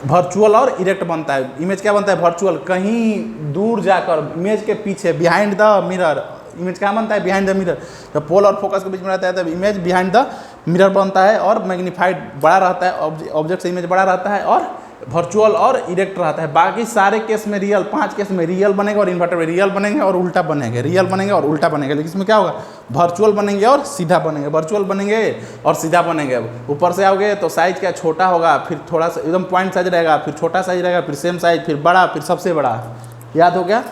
वर्चुअल और इरेक्ट बनता है। इमेज क्या बनता है, वर्चुअल, कहीं दूर जाकर इमेज के पीछे, बिहाइंड द मिरर। इमेज क्या बनता है, बिहाइंड द मिरर। जब पोल और फोकस के बीच में रहता है तब इमेज बिहाइंड द मिरर बनता है और मैग्नीफाइड बड़ा रहता है, ऑब्जेक्ट से इमेज बड़ा रहता है और वर्चुअल और इरेक्ट रहता है। बाकी सारे केस में रियल, 5 केस में रियल बनेगा और इन्वर्टर में रियल बनेंगे और उल्टा बनेंगे, रियल बनेंगे और उल्टा बनेंगे। लेकिन इसमें क्या होगा, वर्चुअल बनेंगे और सीधा बनेंगे, वर्चुअल बनेंगे और सीधा बनेंगे। ऊपर से आओगे तो साइज क्या छोटा होगा, फिर थोड़ा सा एकदम पॉइंट साइज रहेगा, फिर छोटा साइज रहेगा, फिर सेम साइज, फिर बड़ा, फिर सबसे बड़ा। याद हो गया,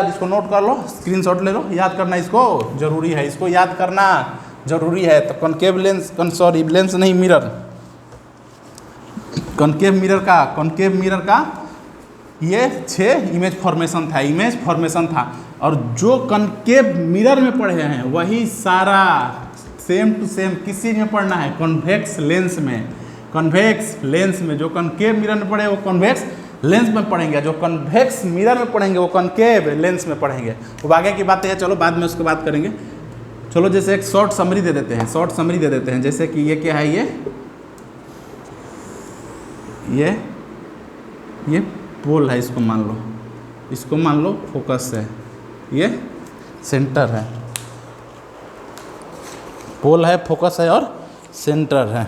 इसको नोट कर लो, स्क्रीनशॉट ले लो। याद करना इसको जरूरी है, इसको याद करना जरूरी है। तो कॉनकेव लेंस नहीं, मिरर, कॉनकेव मिरर का ये 6 इमेज फॉर्मेशन था। और जो कॉनकेव मिरर में पढ़े हैं वही सारा सेम टू सेम किस चीज़ में पढ़ना है, कॉन्वेक्स लेंस में। जो कॉनकेव मिरर में पढ़े वो कॉन्वेक्स लेंस में पढ़ेंगे, जो कॉन्वेक्स मिरर में पढ़ेंगे वो कॉनकेव लेंस में पढ़ेंगे। वो आगे की बातें है, चलो बाद में उसके बात करेंगे। चलो जैसे एक शॉर्ट समरी दे देते हैं, जैसे कि ये क्या है, ये पोल है, इसको मान लो फोकस है, ये सेंटर है। पोल है, फोकस है और सेंटर है।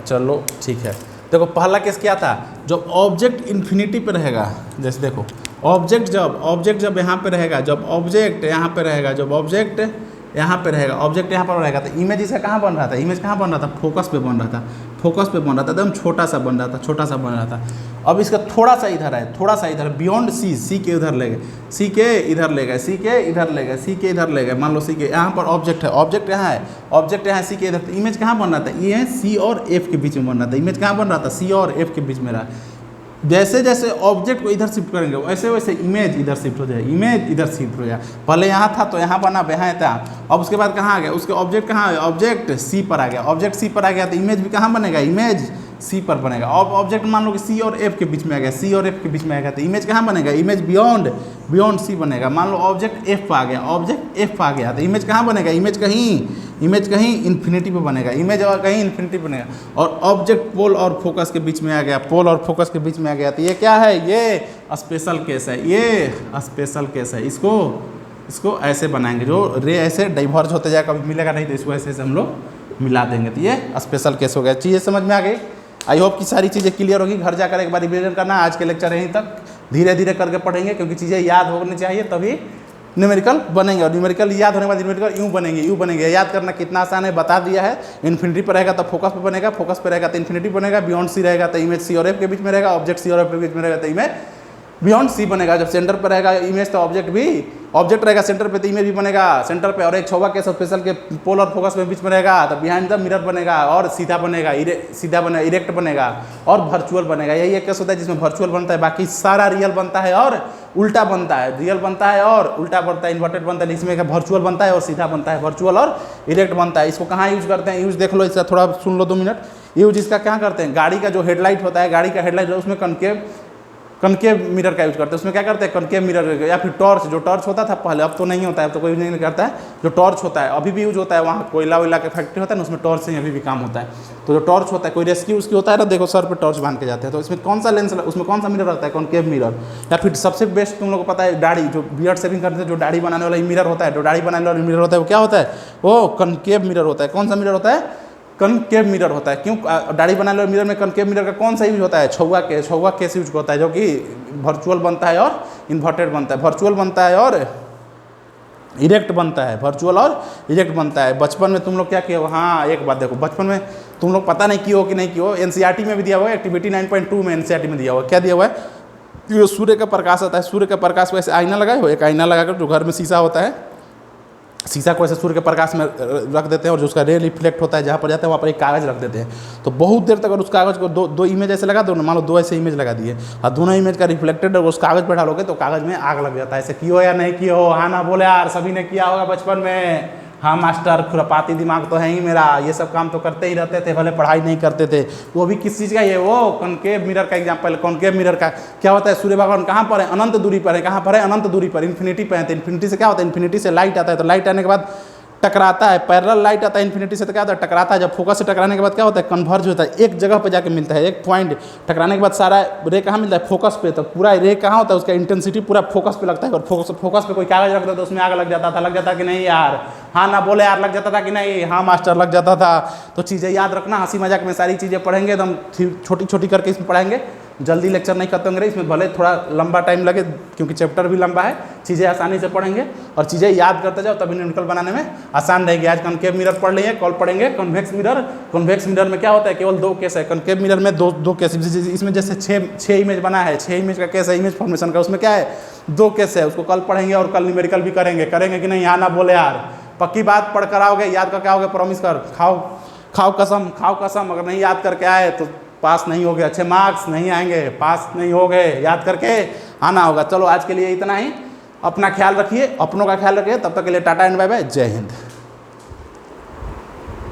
चलो ठीक है। देखो पहला केस क्या था, जब ऑब्जेक्ट इन्फिनिटी पे रहेगा, जैसे देखो ऑब्जेक्ट जब यहाँ पे रहेगा, जब ऑब्जेक्ट यहाँ पे रहेगा, ऑब्जेक्ट यहाँ पर रहेगा तो इमेज इसका कहाँ बन रहा था, फोकस पे बन रहा था, एकदम छोटा सा बन रहा था। अब इसका थोड़ा सा इधर बियॉन्ड सी के इधर ले गए, मान लो सी के यहाँ पर ऑब्जेक्ट है, सी के इधर, तो इमेज कहाँ बन रहा था, ये सी और एफ के बीच में बन रहा था। इमेज कहाँ बन रहा था, सी और एफ के बीच में रहा। जैसे जैसे ऑब्जेक्ट को इधर शिफ्ट करेंगे वैसे वैसे इमेज इधर शिफ्ट हो जाएगी, इमेज इधर शिफ्ट हो जाएगा। पहले यहाँ था तो यहाँ बना, यहाँ था, अब उसके बाद कहाँ आ गया, उसके ऑब्जेक्ट कहाँ है, ऑब्जेक्ट सी पर आ गया, ऑब्जेक्ट सी पर आ गया तो इमेज भी कहाँ बनेगा, इमेज सी पर बनेगा। अब ऑब्जेक्ट मान लो कि सी और एफ के बीच में आ गया, सी और एफ के बीच में आ गया तो इमेज कहाँ बनेगा, इमेज बियॉन्ड सी बनेगा। मान लो ऑब्जेक्ट एफ आ गया, ऑब्जेक्ट एफ आ गया तो इमेज कहाँ बनेगा, इमेज कहीं इन्फिनिटी पे बनेगा, इमेज और कहीं इन्फिनिटी बनेगा। और ऑब्जेक्ट पोल और फोकस के बीच में आ गया, पोल और फोकस के बीच में आ गया तो ये क्या है, ये स्पेशल केस है, ये स्पेशल केस है। इसको ऐसे बनाएंगे, जो रे ऐसे डाइवर्ज होते जाएगा, कभी मिलेगा नहीं तो इसको ऐसे हम लोग मिला देंगे तो ये स्पेशल केस हो गया। चीज़ें समझ में आ गई। आई होप कि सारी चीज़ें क्लियर होगी। घर जाकर एक बार रिवीजन करना। आज के लेक्चर यहीं तक, धीरे धीरे करके पढ़ेंगे क्योंकि चीज़ें याद होनी चाहिए तभी न्यूमेरिकल बनेंगे। और न्यूमेरिकल याद होने के बाद न्यूमेरिकल यूँ बनेंगे। याद करना कितना आसान है बता दिया है। इन्फिनिटी पर रहेगा तो फोकस पे बनेगा, फोकस पे रहेगा तो इन्फिनिटी बनेगा, बियॉन्ड सी रहेगा तो इमेज सी और एफ के बीच में रहेगा, ऑब्जेक्ट सी और एफ के बीच में रहेगा तो इमेज बियॉन्ड सी बनेगा। जब सेंटर पर रहेगा इमेज तो ऑब्जेक्ट रहेगा सेंटर पे तो इमेज भी बनेगा सेंटर पे। और एक छौवा के स्पेशल के पोल और फोकस में बीच में रहेगा तो बिहाइंड द मिरर बनेगा और सीधा बनेगा, इरेक्ट बनेगा और वर्चुअल बनेगा। यही एक केस होता है जिसमें वर्चुअल बनता है, बाकी सारा रियल बनता है और उल्टा बनता है, रियल बनता है और उल्टा बनता है, इन्वर्टेड बनता है। इसमें वर्चुअल बनता है और सीधा बनता है, वर्चुअल और इरेक्ट बनता है। इसको कहाँ यूज करते हैं, यूज देख लो, इसका थोड़ा सुन लो 2 मिनट। यूज इसका क्या करते हैं, गाड़ी का जो हेडलाइट होता है, गाड़ी का हेडलाइट उसमें कनकेव मिरर का यूज करते हैं। उसमें क्या करते हैं, कनकेव मिरर या फिर टॉर्च, जो टॉर्च होता था पहले, अब तो नहीं होता है, अब तो कोई नहीं करता है। जो टॉर्च होता है अभी भी यूज होता है, वहाँ कोयला वोयला के फैक्ट्री होता है ना, उसमें टॉर्च से अभी भी काम होता है। तो जो टॉर्च होता है, कोई रेस्क्यू उसकी होता है ना, देखो सर पे टॉर्च बांध के जाते हैं, तो इसमें कौन सा लेंस, उसमें कौन सा मिरर रहता है, कॉनकेव मिरर। या फिर सबसे बेस्ट तुम लोग को पता है दाढ़ी, जो बियर्ड शेविंग करते हैं, जो दाढ़ी बनाने वाला मिरर होता है, जो दाढ़ी बनाने वाला मिरर होता है वो क्या होता है, वो कनकेव मिरर होता है। कौन सा मिरर होता है, कनकेव मिरर होता है। क्यों, दाढ़ी बनाने वाले मिरर में कनकेव मिरर का कौन सा यूज होता है, छौवा केस यूज होता है, जो कि वर्चुअल बनता है और इन्वर्टेड बनता है, वर्चुअल बनता है और इरेक्ट बनता है, वर्चुअल और इरेक्ट बनता है। बचपन में तुम लोग क्या किए हो, हाँ एक बात देखो, बचपन में तुम लोग पता नहीं किए हो कि नहीं किए हो, एनसीईआरटी में भी दिया हुआ है, एक्टिविटी 9.2 में एनसीईआरटी में दिया हुआ है। क्या दिया हुआ है, ये सूर्य का प्रकाश आता है, सूर्य का प्रकाश को ऐसे आईना लगाए हो, एक आईना लगाकर, जो घर में शीशा होता है, शीशा को ऐसे सूर्य के प्रकाश में रख देते हैं और जो उसका रे रिफ्लेक्ट होता है जहाँ पर जाता है वहाँ पर एक कागज़ रख देते हैं। तो बहुत देर तक अगर उस कागज़ को दो इमेज ऐसे लगा दो ना, मान लो 2 ऐसे इमेज लगा दिए और दोनों इमेज का रिफ्लेक्टेड उस कागज़ पर डालोगे तो कागज़ में आग लग जाता है। ऐसे किए हो या नहीं किए हो, हाँ ना बोले यार, सभी ने किया होगा बचपन में। हाँ मास्टर, खुरापाती दिमाग तो है ही मेरा, ये सब काम तो करते ही रहते थे, भले पढ़ाई नहीं करते थे। वो भी किस चीज़ का, ये वो कॉनकेव मिरर का एग्जाम्पल। कॉनकेव मिरर का क्या होता है, सूर्य भगवान कहाँ पर है, अनंत दूरी पर है। कहाँ पर है, अनंत दूरी पर, इन्फिनिटी पर है। तो इन्फिनिटी से क्या होता है, इन्फिनिटी से लाइट आता है, तो लाइट आने के बाद टकराता है, पैरेलल लाइट आता है इन्फिनिटी से, तो क्या होता है, टकराता है। जब फोकस से टकराने के बाद क्या होता है, कन्वर्ज होता है, एक जगह पे जाके मिलता है, एक पॉइंट टकराने के बाद सारा रे कहाँ मिलता है, फोकस पे। तो पूरा रे कहाँ होता है, उसका इंटेंसिटी पूरा फोकस पे लगता है। और फोकस पे कोई कागज रख दो तो उसमें आग लग जाता था, लग जाता कि नहीं यार, हाँ ना बोले यार, लग जाता था कि नहीं, हाँ मास्टर लग जाता था। तो चीज़ें याद रखना, हंसी मजाक में सारी चीज़ें पढ़ेंगे, एकदम छोटी छोटी करके इसमें पढ़ाएंगे, जल्दी लेक्चर नहीं खत्म करें। इसमें भले थोड़ा लंबा टाइम लगे क्योंकि चैप्टर भी लंबा है, चीज़ें आसानी से पढ़ेंगे और चीज़ें याद करते जाओ, तभी न्यूमेरिकल बनाने में आसान रहेगी। आज कॉनकेव मिरर पढ़ लेंगे, कल पढ़ेंगे कॉन्वेक्स मिरर। कॉन्वेक्स मिरर में क्या होता है, केवल 2 केस है। कॉनकेव मिरर में दो केस, इसमें जैसे 6 इमेज बना है, 6 इमेज का केस है, इमेज फॉर्मेशन का, उसमें क्या है, 2 केस है। उसको कल पढ़ेंगे और कल न्यूमेरिकल भी करेंगे कि नहीं, यहाँ ना बोले यार, पक्की बात पढ़ कर आओगे, याद करके आओगे, प्रॉमिस कर, खाओ कसम। अगर नहीं याद करके आए तो पास नहीं हो गए, अच्छे मार्क्स नहीं आएंगे, पास नहीं हो गए, याद करके आना होगा। चलो आज के लिए इतना ही, अपना ख्याल रखिए, अपनों का ख्याल रखिए। तब तक के लिए टाटा एंड बाय बाय, जय हिंद।